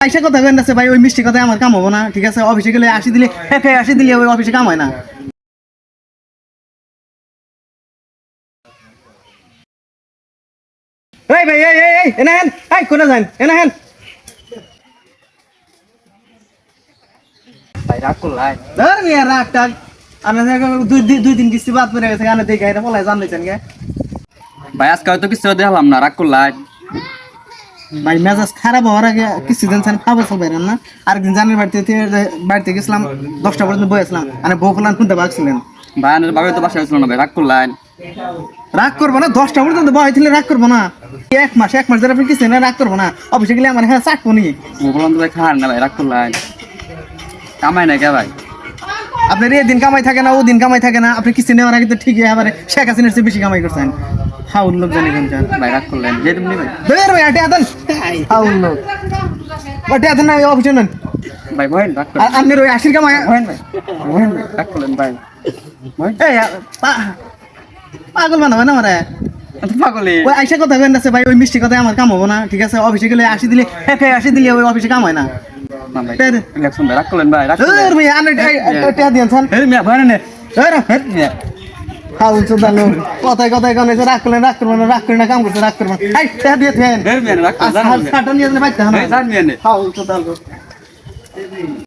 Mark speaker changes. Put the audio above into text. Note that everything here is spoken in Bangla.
Speaker 1: পয়সা কথা কেন আছে ভাই, ওই মিষ্টি কথায় আমার কাম হবো না, ঠিক আছে? অফিসে গেলে 80 দিলে 80 দিলে ওই অফিসে কাম হয় না। এই ভাই এই এনে হেন, এই কোনে যান এনে হেন
Speaker 2: ভাই রাগ করলাই
Speaker 1: ধর মিয়া রাগ টাগ। আমি দুই দিন কিস্তি বাদ পড়ে গেছে, গানে দেখে এটা পলাই জানলেছেন গে
Speaker 2: ভাই আজকে হয়তো কিছু দেখলাম না, রাগ করলাই।
Speaker 1: ভাই মেজাজ খারাপ হওয়ার আগে কিছুদিন খাবার চলবেন না। আরেকদিন জানের বাড়িতে গেছিলাম, 10টা পর্যন্ত বসেছিলাম, মানে বউ ফলান শুনতে পাচ্ছিলেন।
Speaker 2: ভাই আমার বাবা তো বাসায় ছিল না, ভাই রাগ করলাই।
Speaker 1: রাগ করবো না, 10টা পর্যন্ত বসেছিলে রাগ করবো না? এক মাস ধরে আপনি কিছু না রাগ করবো না? অফিসে গেলে আমার হ্যাঁ চাটবো নি।
Speaker 2: বললাম তো ভাই খান না, ভাই রাগ করলাই। কামাই না কে ভাই?
Speaker 1: আপনার এদিন কামাই থাকে না, ও দিন কামাই থাকে না, আপনি কিছু নেওয়ার আগে তো ঠিকই আবার শেখ হাসিনার চেয়ে বেশি কামাই করছেন। হাউল লোক জানি কেন
Speaker 2: ভাই রাগ করলেন যে তুমি ভাই।
Speaker 1: বের ভাই আটে আতেন হাউল লোক ওটে আতেন না, অফিসে নেন
Speaker 2: ভাই বহেন রাগ করেন।
Speaker 1: আপনি ওই 80 কামাই
Speaker 2: বহেন ভাই, বহেন ভাই, রাগ করলেন ভাই।
Speaker 1: এই পাগল বানাবে না আমারে।
Speaker 2: পাগলি
Speaker 1: ওই আইসা কথা কেন আছে ভাই, ওই মিষ্টি কথায় আমার কাম হবো না, ঠিক আছে? অফিসে গেলে 80 দিলে 80 দিলে ওই অফিসে কাম হয় না।
Speaker 2: না ভাই ইলেকশন ভাই রাগ করলেন ভাই, রাগ করলেন।
Speaker 1: ধর ভাই আনে টা দিয়েছেন
Speaker 2: এই মিয়া বহেন নে,
Speaker 1: ধর
Speaker 2: হেড মিয়া।
Speaker 1: হাউল চোদা লোক কথায় কেন এসে রাগ করলেন, রাগ করে না কাম করতে রাগ করবেন। এই টা দিয়ে থেন
Speaker 2: হেড মিয়া রাগ করলেন।
Speaker 1: সাটা নিয়ে বাইতে
Speaker 2: জান মিয়া নে।
Speaker 1: হাউল চোদা লোক।